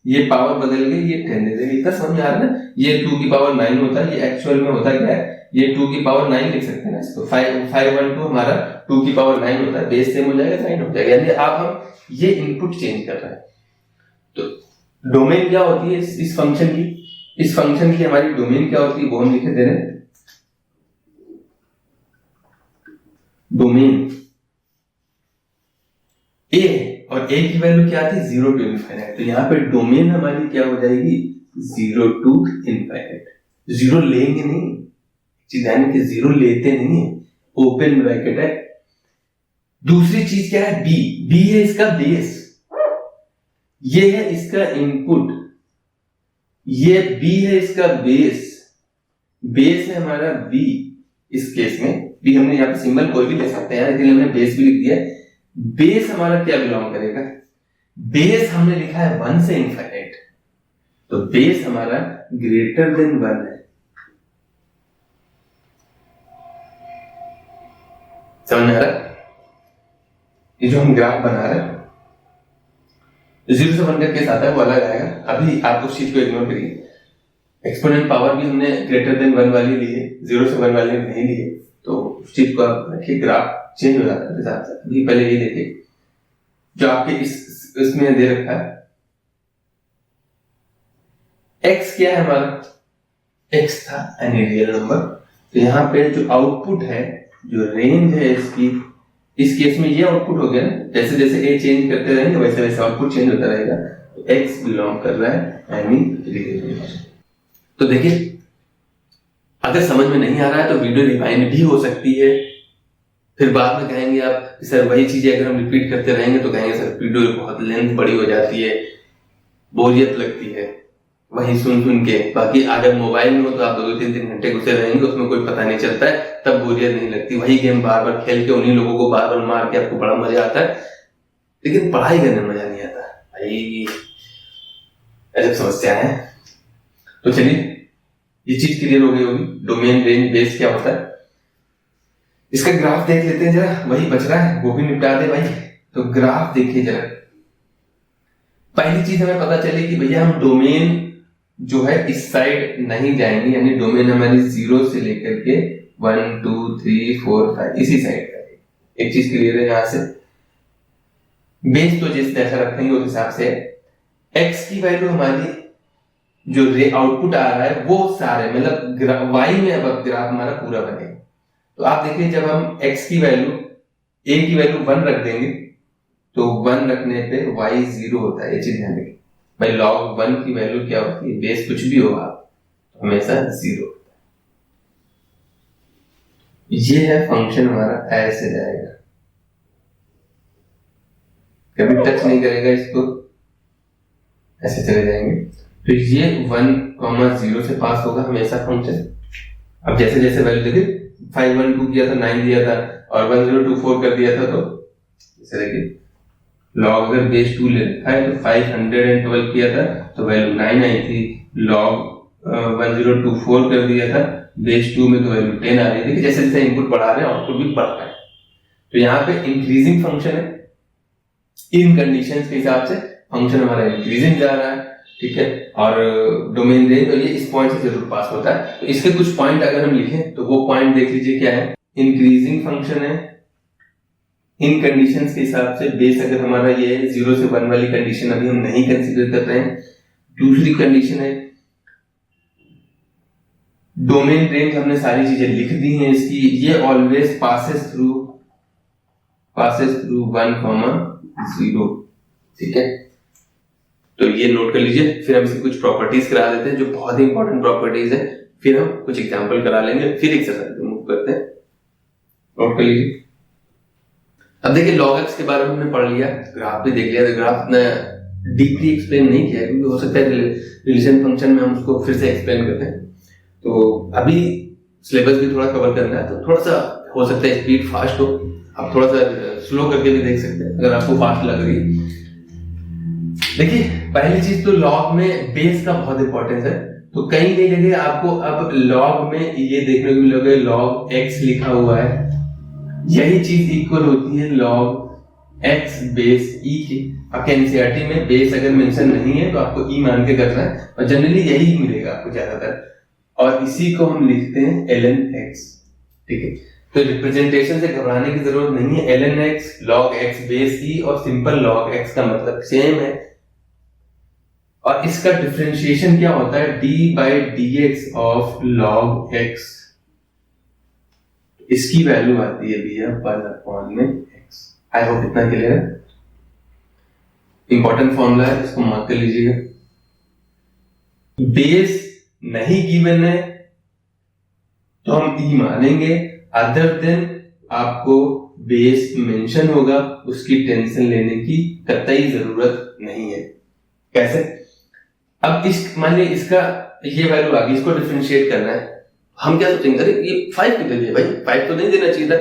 ये पावर बदल गई, ये 10 दे देगा। इतना समझ आ रहा है ना, ये 2 की पावर 9 होता है, ये एक्चुअल में होता क्या है, ये 2 की पावर 9 लिख सकते हैं ना इसको। 512 हमारा 2 की पावर 9 होता है, बेस सेम हो जाएगा, 9 हो जाएगा। यानी आप हम ये इनपुट चेंज कर रहे हैं। तो डोमेन क्या होती है इस फंक्शन की, इस फंक्शन की हमारी डोमेन क्या होती है वो हम लिखे दे रहे हैं। डोमेन a है, और a की वैल्यू क्या थी, 0 to इनफाइनाइट। तो यहाँ पे डोमेन हमारी क्या हो जाएगी, 0 to इनफाइनाइट। 0 लेंगे नहीं, ध्यान के 0 लेते नहीं है, ओपन ब्रैकेट है। दूसरी चीज क्या है, b है इसका बेस, ये है इसका इनपुट, ये b है इसका बेस है हमारा b। इस केस में b हमने यहाँ पे सिंबल कोई भी ले सकते हैं, इसलिए हमने बेस भी लिख दिया है। बेस हमारा क्या बिलोंग करेगा, बेस हमने लिखा है 1 से इनफाइनाइट, तो बेस हमारा ग्रेटर देन 1 है। समझ आ रहा है, ये जो हम ग्राफ बना रहे हैं 0 से 1 का केस आता है वो अलग आएगा, अभी आप उस चीज को इग्नोर करिए। एक्सपोनेंट पावर भी हमने ग्रेटर देन 1 वाली ली है, 0 से 1 वाली नहीं ली है, तो उस चीज को आप रखिए, ग्राफ चेंज हो जाता है हिसाब से। अभी पहले ये देखिए जो आपके इसमें दे रखा है, x क्या है हमारा, x था एनी रियल नंबर। तो यहाँ पे जो आउटपुट है, जो रेंज है इसकी, इस केस में ये आउटपुट हो गया ना, जैसे जैसे a चेंज करते रहेंगे वैसे वैसे आउटपुट चेंज होता रहेगा। तो x बिलोंग कर रहा है एनी रियल नंबर। तो देखिए अगर समझ में नहीं आ रहा है तो वीडियो रिवाइंड भी हो सकती है, फिर बाद में कहेंगे आप सर वही चीजें अगर हम रिपीट करते रहेंगे तो कहेंगे सर वीडियो बहुत लेंथ बड़ी हो जाती है, बोरियत लगती है वही सुन के। बाकी अगर मोबाइल में हो तो आप 2-3 घंटे घुसे रहेंगे, उसमें कोई पता नहीं चलता है, तब बोरियत नहीं लगती। वही गेम बार बार खेल के उन्हीं लोगों को बार बार मार के आपको बड़ा मजा आता है, लेकिन पढ़ाई करने में मजा नहीं आता भाई। ऐसी समस्या है। तो चलिए ये चीज क्लियर हो गई होगी, डोमेन रेंज बेस क्या होता है। इसका ग्राफ देख लेते हैं जरा, वही बच रहा है वो भी निपटा दे भाई। तो ग्राफ देखिए जरा, पहली चीज हमें पता चली कि भैया हम डोमेन जो है इस साइड नहीं जाएंगे, यानी डोमेन हमारी 0 से लेकर के 1 2 3 4 5 इसी साइड का। एक चीज क्लियर है यहां से, बेस तो जैसा रखेंगे उस हिसाब से एक्स की वैल्यू हमारी जो आउटपुट आ रहा है वो सारे मतलब वाई में अब ग्राफ हमारा पूरा बनेगा। तो आप देखिए जब हम x की वैल्यू a की वैल्यू 1 रख देंगे तो 1 रखने पे y 0 होता है। ये चीज ध्यान रखिए भाई, log 1 की वैल्यू क्या होती है, बेस कुछ भी होगा हमेशा 0 होता है। ये है फंक्शन हमारा, ऐसे जाएगा, कभी टच नहीं करेगा इसको, ऐसे चले जाएंगे। तो ये 1,0 से पास होगा हमेशा फंक्शन। अब जैसे जैसे वैल्यू देखिए 512 किया था 9 दिया था और 1024 कर दिया था, तो जैसे देखिए log अगर बेस 2 ले रखा है तो 512 किया था तो वैल्यू 9 आई थी, log 1024 कर दिया था बेस 2 में तो वैल्यू 10 आ रही थी। जैसे जैसे इनपुट बढ़ा रहे हैं आउटपुट भी बढ़ रहा है। तो यहाँ पे इंक्रीजिंग फंक्शन है, इन कंडीशंस के हिसाब से फंक्शन हमारा इंक्रीजिंग जा रहा है, ठीक है। और डोमेन रेंज और ये इस पॉइंट से जरूर पास होता है। तो इसके कुछ पॉइंट अगर हम लिखें तो वो पॉइंट देख लीजिए क्या है, इंक्रीजिंग फंक्शन है इन कंडीशंस के हिसाब से। बेस अगर हमारा ये 0 से 1 वाली कंडीशन अभी हम नहीं कंसीडर कर रहे हैं। दूसरी कंडीशन है डोमेन रेंज, हमने सारी चीजें लिख दी हैं इसकी, ये ऑलवेज पासेस थ्रू 1,0, ठीक है। तो ये नोट कर लीजिए। फिर हम इसकी कुछ प्रॉपर्टीज करा देते हैं जो बहुत ही इंपॉर्टेंट प्रॉपर्टीज है, फिर हम कुछ एग्जांपल करा लेंगे, फिर एक्सरसाइज मूव करते हैं। नोट कर लीजिए। अब देखिए log x के बारे में हमने पढ़ लिया, ग्राफ भी देख लिया। तो ग्राफ ने डीपली एक्सप्लेन नहीं किया क्योंकि हो सकता है रिलेशन फंक्शन में हम उसको फिर से एक्सप्लेन करते हैं। तो अभी सिलेबस भी थोड़ा कवर करना है, तो थोड़ा सा हो सकता है स्पीड फास्ट हो, आप थोड़ा सा स्लो करके भी देख सकते हैं अगर आपको फास्ट लग रही है। देखिए पहली चीज तो लॉग में बेस का बहुत इंपॉर्टेंस है। तो कई कई जगह आपको अब लॉग में ये देखने को मिलेगा लॉग x लिखा हुआ है, यही चीज इक्वल होती है लॉग x बेस e की। अब एनसीईआरटी में बेस अगर मेंशन नहीं है तो आपको e मान के करना है और जनरली यही मिलेगा आपको ज्यादातर, और इसी को हम लिखते हैं ln x, ठीक है। तो रिप्रेजेंटेशन से घबराने की जरूरत नहीं है, ln x log x base e और सिंपल log x का मतलब सेम है। और इसका डिफरेंशिएशन क्या होता है, d by dx of log x, इसकी वैल्यू आती है भैया 1/x। आई होप इतना क्लियर है। इंपॉर्टेंट फॉर्मूला है, इसको मार्क कर लीजिएगा। बेस नहीं गिवन है तो हम e मानेंगे, अदर देन आपको बेस मेंशन होगा, उसकी टेंशन लेने की कतई जरूरत नहीं है। कैसे? अब इस मान लीजिए इसका ये वैल्यू आ गई, इसको डिफरेंशिएट करना है, हम क्या सोचेंगे अरे ये 5 क्यों दे दिया भाई, 5 तो नहीं देना चाहिए था।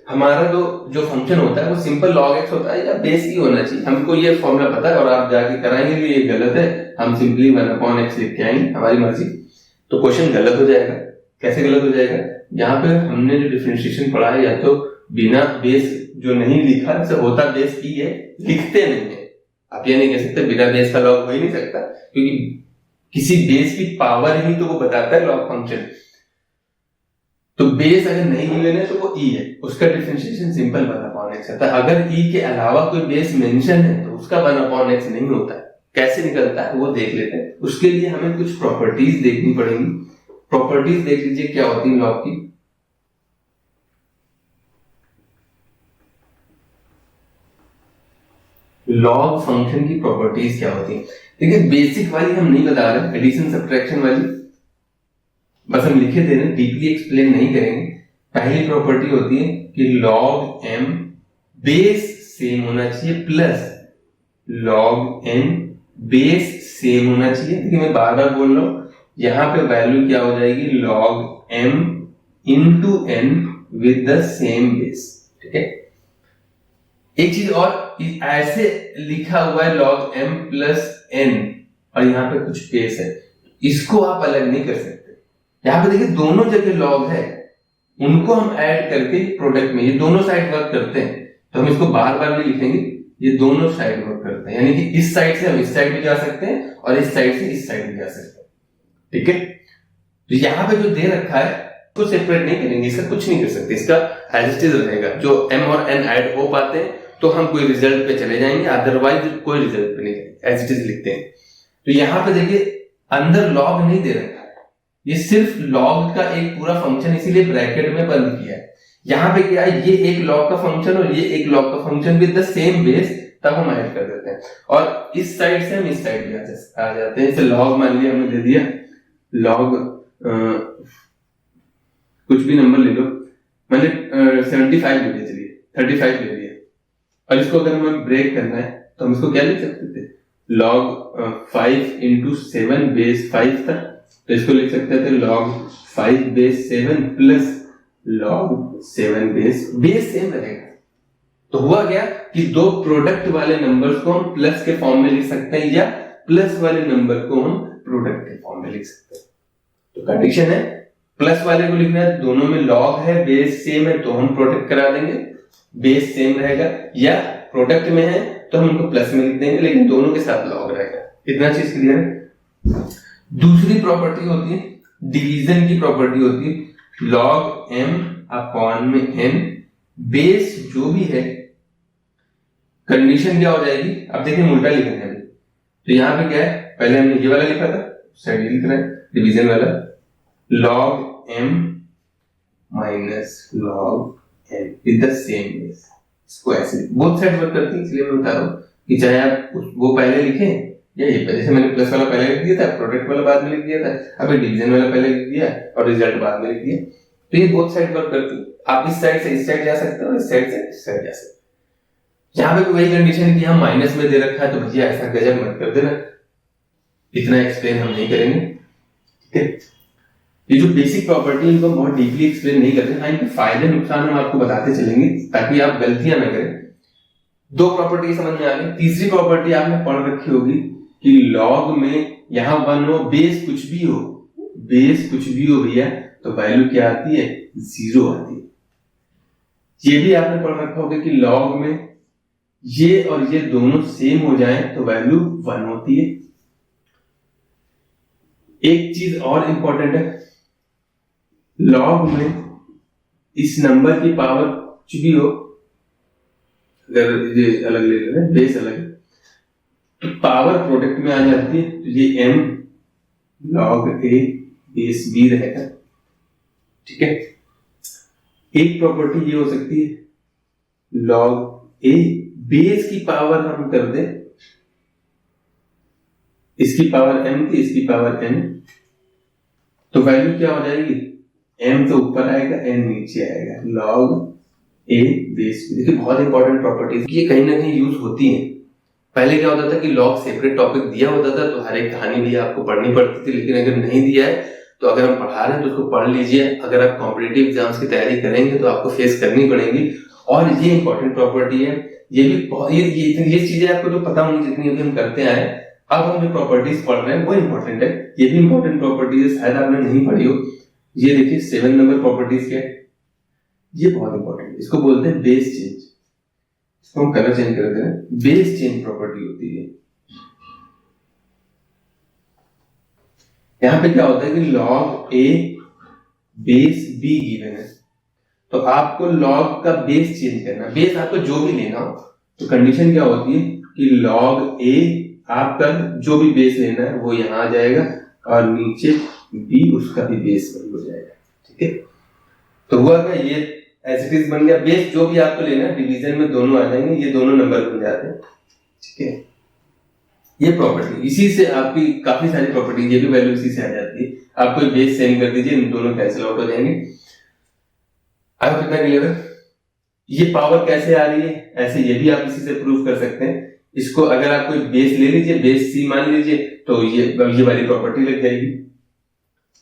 हमारा जो फंक्शन होता है वो सिंपल log x होता है या बेस ही होना चाहिए। हमको ये फॉर्मूला पता है और आप जाके कराएंगे कि ये गलत है, हम सिंपली 1/x लिख के आएंगे, हमारी मर्जी। तो क्वेश्चन गलत हो जाएगा। कैसे गलत हो जाएगा? यहाँ पे हमने जो डिफरेंशिएशन पढ़ा है या तो बिना बेस जो नहीं लिखा, जैसे होता बेस की है, लिखते नहीं है। आप ये नहीं कह सकते बिना बेस का लॉग हो ही नहीं सकता, क्योंकि किसी बेस की पावर ही तो वो बताता है लॉग फंक्शन। तो बेस अगर नहीं गिवन है तो वो e है, उसका डिफरेंशिएशन सिंपल 1/x होता है। अगर e के अलावा कोई बेस मेंशन है तो उसका 1/x नहीं होता है। कैसे निकलता है वो देख लेते हैं। उसके लिए हमें कुछ प्रॉपर्टीज देखनी पड़ेंगी। प्रॉपर्टीज देख लीजिए क्या होती है लॉग की। लॉग फंक्शन की प्रॉपर्टीज क्या होती है? देखिए बेसिक वाली हम नहीं बता रहे, एडिशन सब्ट्रैक्शन वाली बस हम लिखे दे रहे हैं, डीपली एक्सप्लेन नहीं करेंगे। पहली प्रॉपर्टी होती है कि log m बेस सेम होना चाहिए plus log n base same होना चाहिए। देखिए मैं बार बार बोल रहा हूं, यहां पे वैल्यू क्या हो जाएगी, log m into n with the same base, ठीक है। एक चीज और, ऐसे लिखा हुआ है log m प्लस n और यहाँ पे कुछ बेस है, इसको आप अलग नहीं कर सकते। यहाँ पे देखिए दोनों जगह लॉग है, उनको हम ऐड करके प्रोडक्ट में ये दोनों साइड वर्क करते हैं, तो हम इसको बार बार नहीं लिखेंगे, ये दोनों साइड वर्क करते हैं, यानी कि इस साइड से हम इस साइड भी जा सकते हैं और इस साइड से इस साइड भी जा सकते हैं। ठीक है, तो यहाँ पे जो दे रखा है उसको सेपरेट नहीं करेंगे, इसका कुछ नहीं कर सकते, इसका एज इट इज रहेगा। जो m और n ऐड हो पाते हैं तो हम कोई रिजल्ट पे चले जाएंगे, अदरवाइज कोई रिजल्ट पे नहीं जाएंगे, एज इट इज लिखते हैं। तो यहाँ पे देखिए अंदर लॉग नहीं दे रखा है, ये सिर्फ लॉग का एक पूरा फंक्शन इसीलिए ब्रैकेट में बंद किया है। यहाँ पे क्या है, ये एक लॉग का फंक्शन और ये एक लॉग का function with the same base, तब हम ऐड कर देते हैं और इस साइड से हम इस साइड भी आ जाते हैं। जैसे लॉग मान लिया हमने दे दिया, लॉग कुछ भी नंबर ले लो, मैंने 75 ले लिया, चलिए 35 ले लिया, और इसको अगर हमें ब्रेक करना है तो हम इसको क्या लिख सकते थे, log 5 into 7 base 5 था, तो इसको लिख सकते थे log 5 base 7 plus log 7 base same रहेगा। तो हुआ क्या कि दो प्रोडक्ट वाले नंबर्स को हम प्लस के फॉर्म में लिख सकते हैं या प्लस वाले नंबर को हम प्रोडक्ट के फॉर्म में लिख सकते हैं। तो कंडीशन है प्लस वाले को लिखना है, दोनों में लॉग है, बेस सेम है तो हम प्रोडक्ट करा देंगे, बेस सेम रहेगा, या प्रोडक्ट में है तो हम उनको प्लस में लिख देंगे लेकिन दोनों के साथ लॉग रहेगा। इतना चीज क्लियर है। दूसरी प्रॉपर्टी होती है डिवीजन की प्रॉपर्टी होती है, लॉग m अपॉन में n, बेस जो भी है, कंडीशन क्या हो जाएगी, अब देखिए उल्टा लिखना है। तो यहाँ पे क्या है, पहले हमने ये वाला लिखा था, साइड लिख रहे हैं डिवीजन वाला, log m minus log n with the same base, इसको ऐसे बोथ साइड वर्क करती है, इसलिए मैं बता रहा हूँ कि चाहे आप वो पहले लिखें या ये पहले, जैसे मैंने प्लस वाला पहले लिख दिया था, प्रोडक्ट वाला बाद में लिख दिया था, अब डिवीजन वाला पहले लिख दिया और रिजल्ट बाद में लिख दिया, तो ये बोथ साइड वर्क करती है। आप इस साइड से इस साइड जा सकते हो, इस साइड से इस साइड जा सकते हो। यहाँ पे वही कंडीशन कि हम माइनस में दे रखा है तो भैया ऐसा गजब मत कर देना, इतना एक्सप्लेन हम नहीं करेंगे। ठीक है, ये जो बेसिक प्रॉपर्टी है इनको हम बहुत डीपली एक्सप्लेन नहीं करते, हाँ इनके फायदे नुकसान हम आपको बताते चलेंगे ताकि आप गलतियां ना करें। दो प्रॉपर्टी समझ में आ गई। तीसरी प्रॉपर्टी आपने पढ़ रखी होगी कि लॉग में यहां 1 हो, बेस कुछ भी हो, बेस कुछ भी हो भैया तो वैल्यू क्या आती है, 0 आती है। ये भी आपने पढ़ रखा होगा कि लॉग में ये और ये दोनों सेम हो जाएं तो वैल्यू 1 होती है। एक चीज और इंपॉर्टेंट है, लॉग में इस नंबर की पावर कुछ भी हो, अगर ये अलग ले रहे हैं, बेस अलग है, तो पावर प्रोडक्ट में आ जाती है, तो ये m log a base b रहेगा। ठीक है, एक प्रॉपर्टी ये हो सकती है, log a बेस की पावर हम कर दें, इसकी पावर m थी, इसकी पावर n, तो वैल्यू क्या हो जाएगी, m तो ऊपर आएगा, n नीचे आएगा, log a बेस b। देखिए बहुत इंपॉर्टेंट प्रॉपर्टीज ये कहीं ना कहीं यूज होती हैं। पहले क्या होता था कि लॉग सेपरेट टॉपिक दिया होता था तो हर एक कहानी भी आपको पढ़नी पड़ती थी, लेकिन अगर नहीं दिया है तो अगर हम पढ़ा रहे हैं तो उसको पढ़ लीजिए। अगर आप कॉम्पिटिटिव एग्जाम्स की तैयारी करेंगे तो आपको फेस करनी पड़ेगी, और ये इंपॉर्टेंट प्रॉपर्टी है। ये भी ये चीजें आपको तो पता होंगी जितनी भी हम करते आए। अब हम जो प्रॉपर्टीज पढ़ रहे हैं वो इंपॉर्टेंट है, ये भी इंपॉर्टेंट प्रॉपर्टीज है, शायद आपने नहीं पढ़ी हो। ये देखिए 7 नंबर प्रॉपर्टीज क्या है, ये बहुत इंपॉर्टेंट है, इसको बोलते हैं बेस चेंज। इसको हम कलर चेंज करते हैं, बेस चेंज प्रॉपर्टी होती है। यहां पे क्या होता है कि log a base b given है, तो आपको log का बेस चेंज करना, बेस आपको जो भी लेना हो, तो कंडीशन क्या होती है कि log a आपका जो भी बेस लेना है वो यहां आ जाएगा और नीचे b उसका भी बेस वही हो जाएगा। ठीक है, तो हुआ क्या, ये एज इट इज बन गया, बेस जो भी आपको लेना है डिवीजन में दोनों आ जाएंगे, ये दोनों नंबर बन जाते हैं। ठीक है, ये प्रॉपर्टी, इसी से आपकी काफी सारी प्रॉपर्टी, ये भी वैल्यू इसी से आ जाती है। आप कोई बेस सेम कर दीजिए, इन दोनों कैंसिल आउट हो जाएंगे। अब कितना क्लियर है, ये पावर कैसे आ रही है, ऐसे ये भी आप इसी से प्रूव कर सकते हैं। इसको अगर आप कोई बेस ले लीजिए, बेस सी मान लीजिए, तो ये वाली प्रॉपर्टी लग जाएगी।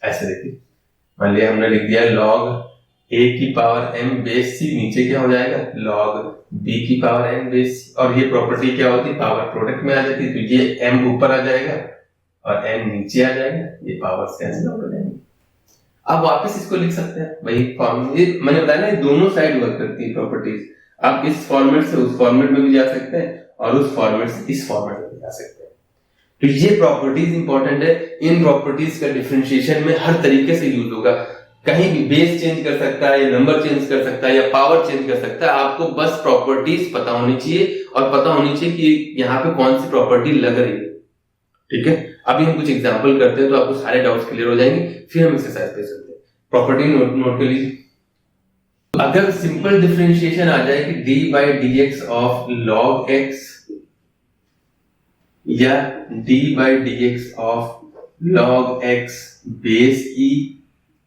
ऐसे देखिए, मान लिया हमने लिख दिया log a की पावर m बेस c, नीचे क्या हो जाएगा log b की पावर n बेस c, और ये प्रॉपर्टी क्या होती है, पावर प्रोडक्ट में आ जाती है, तो ये m ऊपर आ जाएगा और n नीचे आ जाएगा, ये पावर्स कैंसिल आउट हो जाएंगे। आप वापस इसको लिख सकते हैं वही फॉर्म, ये मैंने बताया ना, दोनों साइड वर्क करती है प्रॉपर्टीज। आप इस फॉर्मेट से उस फॉर्मेट में भी जा सकते हैं और उस फॉर्मेट से इस फॉर्मेट में भी जा सकते हैं। तो ये प्रॉपर्टीज इंपॉर्टेंट है। इन प्रॉपर्टीज का डिफरेंशिएशन में हर तरीके से यूज होगा, कहीं भी बेस चेंज कर सकता है या नंबर चेंज कर सकता है या पावर चेंज कर सकता है। आपको बस प्रॉपर्टीज पता होनी चाहिए और पता होनी चाहिए कि यहाँ पे कौन सी प्रॉपर्टी लग रही है। ठीक है, अभी हम कुछ एग्जांपल करते हैं तो आपको सारे डाउट्स क्लियर हो जाएंगे, फिर हम एक्सरसाइज पे चलते हैं। प्रॉपर्टी नोट कर लीजिए। अगर सिंपल डिफरेंशिएशन आ जाए कि d by d x of log x या d by d x of log x base e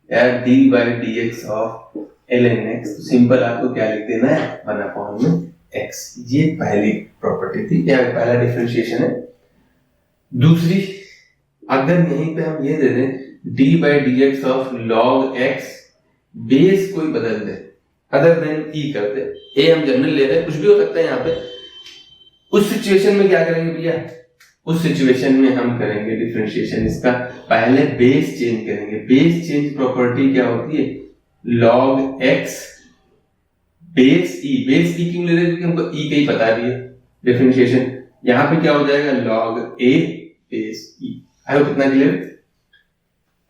या d by d x of ln x, तो सिंपल आपको क्या लिख देना है, 1 में x। ये पहली प्रॉपर्टी थी, या पहला डिफरेंशिएशन है। दूसरी, अगर यहीं पे हम ये दे दें D by d x of log x base कोई बदल दे अदर देन ई करते, ए हम जनरल ले रहे हैं, कुछ भी हो सकता है यहाँ पे। उस सिचुएशन में क्या करेंगे भैया, उस सिचुएशन में हम करेंगे डिफरेंशिएशन इसका, पहले बेस चेंज करेंगे। बेस चेंज प्रॉपर्टी क्या होती है, लॉग एक्स बेस ई। बेस ई क्यों ले रहे हैं, क्योंकि हमको ई का ही बता रही है डिफरेंशिएशन। यहाँ पे क्या हो जाएगा, log A base E. I hope कितना क्लियर।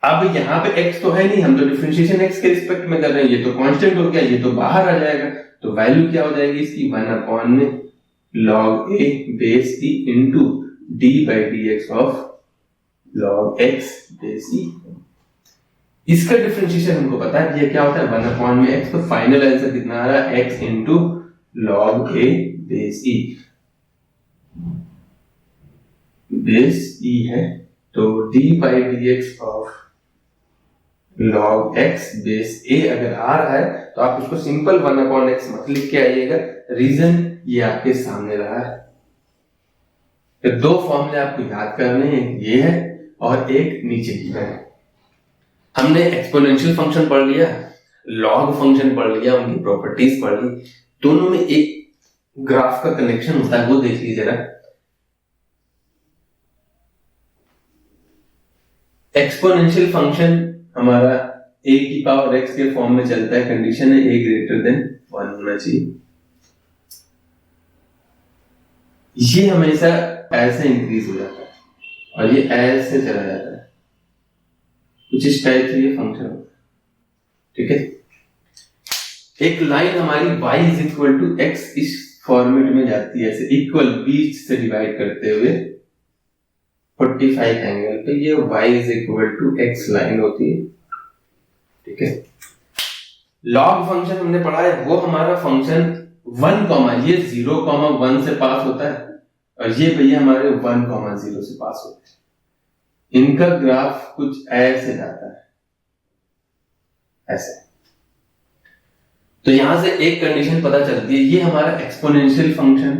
अब यहाँ पे x तो है नहीं, हम तो डिफरेंशिएशन x के रिस्पेक्ट में कर रहे हैं, ये तो कांस्टेंट हो गया, ये तो बाहर आ जाएगा, तो वैल्यू क्या हो जाएगी इसकी, 1 में log a base e into D by d x of log x base e। इसका डिफरेंशिएशन हमको पता है, ये क्या होता है 1 में x, तो फाइनल आंसर कितना आ रहा है, x into log a base e। Base e है तो d by d x of log x base a अगर आ रहा है तो आप उसको सिंपल 1/x मत लिख के आइएगा, रीजन ये आपके सामने रहा है। तो दो फॉर्मूले आपको याद करने हैं, ये है और एक नीचे की है। हमने एक्सपोनेंशियल फंक्शन पढ़ लिया, लॉग फंक्शन पढ़ लिया, उनकी प्रॉपर्टीज पढ़ ली, दोनों में एक ग्राफ का कनेक्शन होता है, वो देख लीजिए जरा। एक्सपोनेंशियल फंक्शन हमारा a की पावर x के फॉर्म में चलता है, कंडीशन है a ग्रेटर देन 1 होना चाहिए। ये हमेशा ऐसे इंक्रीज हो जाता है और ये ऐसे चला जाता है, कुछ इस टाइप से ये फंक्शन होता है। ठीक है, एक लाइन हमारी y is equal to x इस फॉर्मेट में जाती है, ऐसे इक्वल बीच से डिवाइड करते हुए 45 एंगल पे, ये y is equal to x line होती है। ठीक है, लॉग फंक्शन हमने पढ़ा है, वो हमारा फंक्शन 1, ये 0,1 से पास होता है और ये भैया हमारे 1,0 से पास होता है। इनका ग्राफ कुछ ऐसे जाता है, ऐसे। तो यहां से एक कंडीशन पता चलती है, ये हमारा एक्सपोनेंशियल फंक्शन,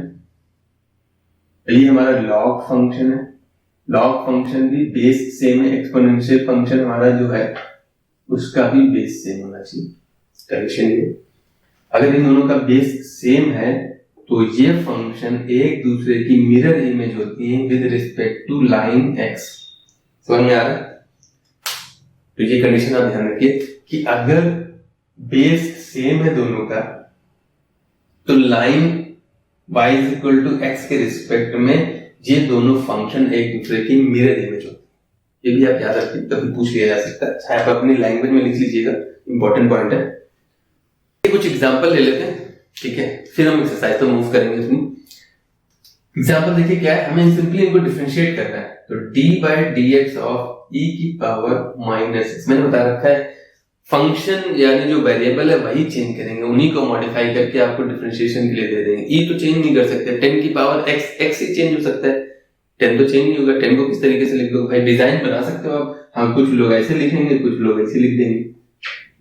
ये हमारा लॉग फंक्शन है। लॉग फंक्शन भी बेस सेम है, एक्सपोनेंशियल फंक्शन हमारा जो है उसका भी बेस सेम होना चाहिए। कंडीशन ये, अगर इन दोनों का बेस सेम है तो ये फंक्शन एक दूसरे की मिरर इमेज होती है with respect to line x। समझ में आ रहा है? तो ये कंडीशन आप ध्यान रखिए कि अगर बेस सेम है दोनों का तो line y is equal to x के रिस्पेक्ट में ये दोनों फंक्शन एक दूसरे की मिरर इमेज होती है। ये भी आप याद रखिए, कभी पूछ लिया जा सकता है, चाहे आप अपनी लैंग्वेज में लिख लीजिएगा, इंपॉर्टेंट पॉइंट है। कुछ एग्जांपल ले लेते हैं, ठीक है, फिर हम एक्सरसाइज तो मूव करेंगे अपनी। एग्जांपल देखिए क्या है, हमें सिंपली इनको डिफरेंशिएट करना है। तो d by d x of e की पावर -x, मैंने बता रखा है फंक्शन यानी जो वेरिएबल है वही चेंज करेंगे, उन्हीं को मॉडिफाई करके आपको डिफरेंशिएशन के लिए दे देंगे। e तो चेंज नहीं कर सकते, 10 की पावर x ही चेंज हो सकता है, 10 तो चेंज नहीं होगा। 10 को किस तरीके से लिख दो भाई, डिजाइन बना सकते हो आप, हाँ कुछ लोग ऐसे लिखेंगे, कुछ लोग ऐसे लिख देंगे,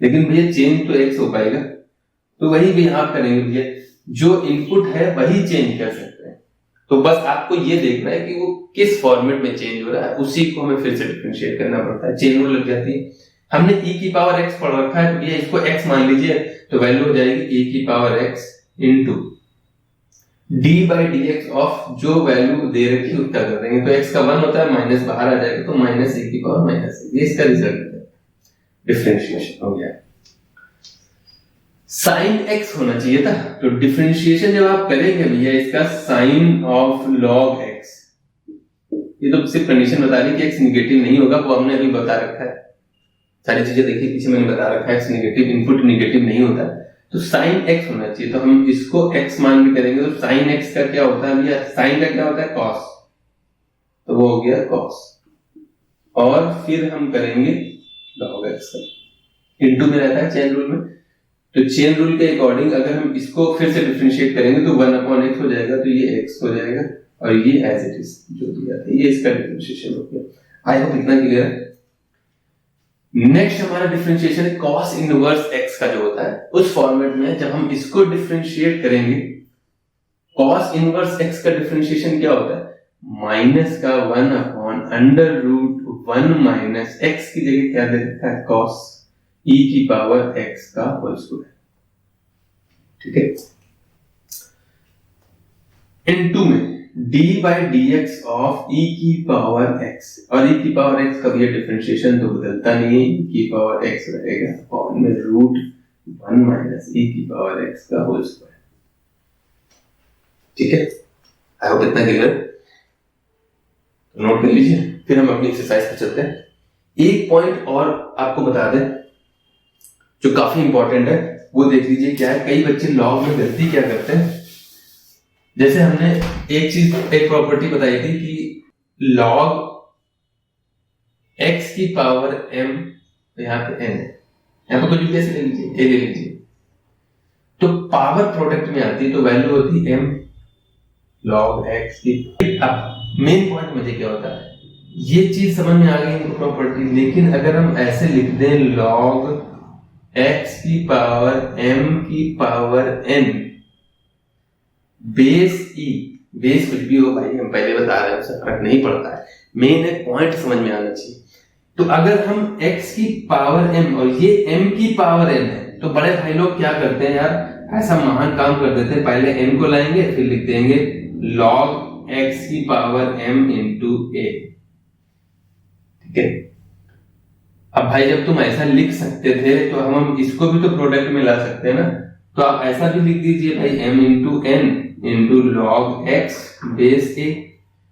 लेकिन भैया चेंज तो x हो पाएगा। तो वही भी आप करेंगे भैया, जो इनपुट है वही चेंज कर सकते हैं। तो बस आपको ये देखना है कि वो किस फॉर्मेट में चेंज हो रहा है, उसी को हमें फिर से डिफरेंशिएट करना पड़ता है, चेन रूल लग जाती है। हमने e की पावर x पढ़ रखा है, तो ये इसको x मान लीजिए, तो वैल्यू हो जाएगी e की power x into D by d x of जो वैल्यू दे रखी है उसका कर देंगे। तो एक्स का 1 होता है, माइनस बाहर आ जाएगा, तो माइनस ए की पावर माइनस ए, ये इसका रिजल्ट है, डिफरेंशिएशन हो गया। साइन एक्स होना चाहिए था, तो डिफरेंशिएशन जब आप करेंगे भैया इसका साइन ऑफ लॉग एक्स, ये तो सिर्फ कंडीशन बता रही कि एक्स निगेटिव नहीं होगा, वो हमने अभी बता रखा है, सारी चीजें देखिए पीछे मैंने बता रखा है, एक्स निगेटिव, इनपुट निगेटिव नहीं होता, तो साइन एक्स होना चाहिए। तो हम इसको एक्स मान के करेंगे, तो साइन एक्स का क्या होता है भैया, साइन का क्या होता है कॉस, तो वो हो गया कॉस, और फिर हम करेंगे लॉग एक्स का, इनटू में रहता है चेन रूल में, तो चेन रूल के अकॉर्डिंग अगर हम इसको फिर से डिफरेंशिएट करेंगे तो 1/x हो जाएगा, तो ये x हो जाएगा, और ये एज इट इज जो दिया था, ये इसका डिफरेंशिएशन हो गया। आई होप इतना क्लियर है। नेक्स्ट हमारा डिफरेंशिएशन है cos इनवर्स x का जो होता है, उस फॉर्मेट में जब हम इसको डिफरेंशिएट करेंगे, cos इनवर्स x का डिफरेंशिएशन क्या होता है, माइनस का 1/√1 माइनस x की जगह क्या दे रखा है cos e की पावर x का होल स्क्वायर, ठीक है। इनटू में d by d x of e की पावर x, और e की पावर x का भी डिफरेंशिएशन तो बदलता नहीं है, e की पावर x रहेगा अपॉन में √1 माइनस e की पावर x का होल स्क्वायर, ठीक है। आई होप इतना क्लियर, नोट कर लीजिए, फिर हम अपनी एक्सरसाइज पर चलते हैं। एक पॉइंट और आपको बता दें जो काफी इंपॉर्टेंट है, वो देख लीजिए क्या है। कई बच्चे लॉग में गलती क्या करते हैं, जैसे हमने एक प्रॉपर्टी बताई थी कि log x की पावर m, तो यहाँ पे n है, यहाँ पे कुछ भी कैसे ले लीजिए, a ले लीजिए, तो पावर प्रोडक्ट में आती है तो वैल्यू होती है m log x की। अब मेन पॉइंट मुझे क्या होता है, ये चीज समझ में आ गई इनको प्रॉपर्टी, लेकिन अगर हम ऐसे लिख दें log x की पावर m की power n base e, base कुछ भी हो भाई, हम पहले बता रहे हैं, उससे फर्क नहीं पड़ता है, मेन एक पॉइंट समझ में आना चाहिए। तो अगर हम x की पावर m और ये m की पावर n है, तो बड़े भाई लोग क्या करते हैं यार, ऐसा महान काम कर देते हैं, पहले n को लाएंगे फिर लिख देंगे log x की पावर m इंटू a, ठीक है। अब भाई जब तुम ऐसा लिख सकते थे तो हम इसको भी तो प्रोडक्ट में ला सकते हैं ना, तो आप ऐसा भी लिख दीजिए भाई m into n into log x base a,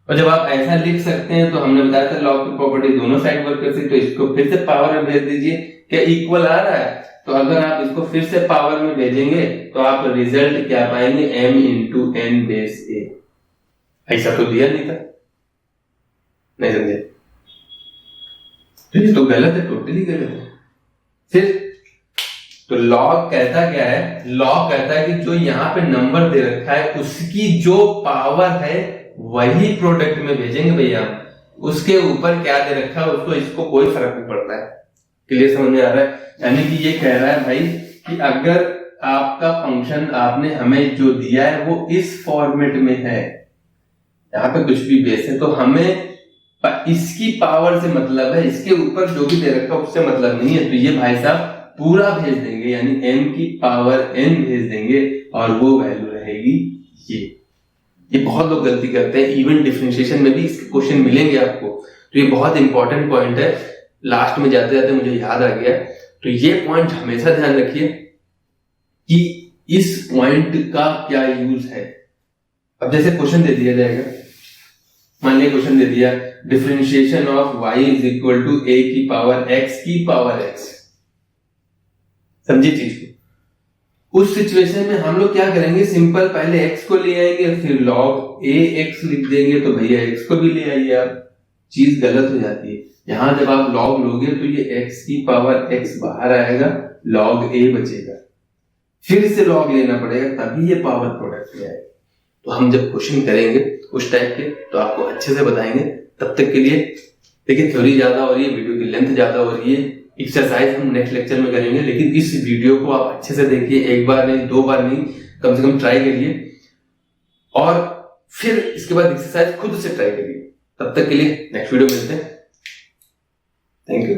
और जब आप ऐसा लिख सकते हैं तो हमने बताया था लॉग की प्रॉपर्टी दोनों साइड वर्क करती है, तो इसको फिर से पावर में भेज दीजिए, क्या इक्वल आ रहा है, तो अगर आप इसको फिर से पावर में भेजेंगे तो आप रिजल्ट क्या पाएंगे, m into n base a। ऐसा तो दिया नहीं था, नहीं समझे, तो ये तो गलत है, टोटली गलत है। फिर तो लॉग कहता क्या है, लॉग कहता है कि जो यहाँ पे नंबर दे रखा है उसकी जो पावर है वही प्रोडक्ट में भेजेंगे भैया, उसके ऊपर क्या दे रखा है उसको इसको कोई फर्क नहीं पड़ता है। क्लियर समझ में आ रहा है, यानी कि ये कह रहा है भाई कि अगर आपका फंक्शन आपने हमें जो दिया है वो इस फॉर्मेट में है, यहाँ पे कुछ भी बेस है, तो हमें इसकी पावर से मतलब है, इसके ऊपर जो भी दे रखा है उससे मतलब नहीं है, तो ये भाई साहब पूरा भेज देंगे, यानी m की पावर n भेज देंगे और वो वैल्यू रहेगी ये बहुत लोग गलती करते हैं, इवन डिफरेंशिएशन में भी इसके क्वेश्चन मिलेंगे आपको, तो ये बहुत इंपॉर्टेंट पॉइंट है, लास्ट में जाते जाते मुझे याद आ गया, तो ये पॉइंट हमेशा ध्यान रखिए कि इस पॉइंट का क्या यूज है। अब जैसे क्वेश्चन दे दिया जाएगा, मान लिया क्वेश्चन दे दिया differentiation of y is equal to a की पावर x की पावर x, समझिए चीज को। उस सिचुएशन में हम लोग क्या करेंगे, सिंपल पहले x को ले आएंगे फिर log ax लिख देंगे, तो भैया x को भी ले आइए आप, चीज गलत हो जाती है। यहां जब आप log लोगे तो ये x की पावर x बाहर आएगा, log a बचेगा, फिर से log लेना पड़ेगा तभी ये पावर प्रोडक्ट में आएगा। तो हम जब क्वेश्चन करेंगे उस टाइप के तो आपको अच्छे से बताएंगे। तब तक के लिए देखिए थ्योरी ज्यादा हो रही है, वीडियो की लेंथ ज्यादा हो रही है, एक्सरसाइज हम नेक्स्ट लेक्चर में करेंगे, लेकिन इस वीडियो को आप अच्छे से देखिए, एक बार नहीं दो बार नहीं, कम से कम ट्राई करिए और फिर इसके बाद एक्सरसाइज खुद से ट्राई करिए। तब तक के लिए नेक्स्ट वीडियो मिलते हैं, थैंक यू।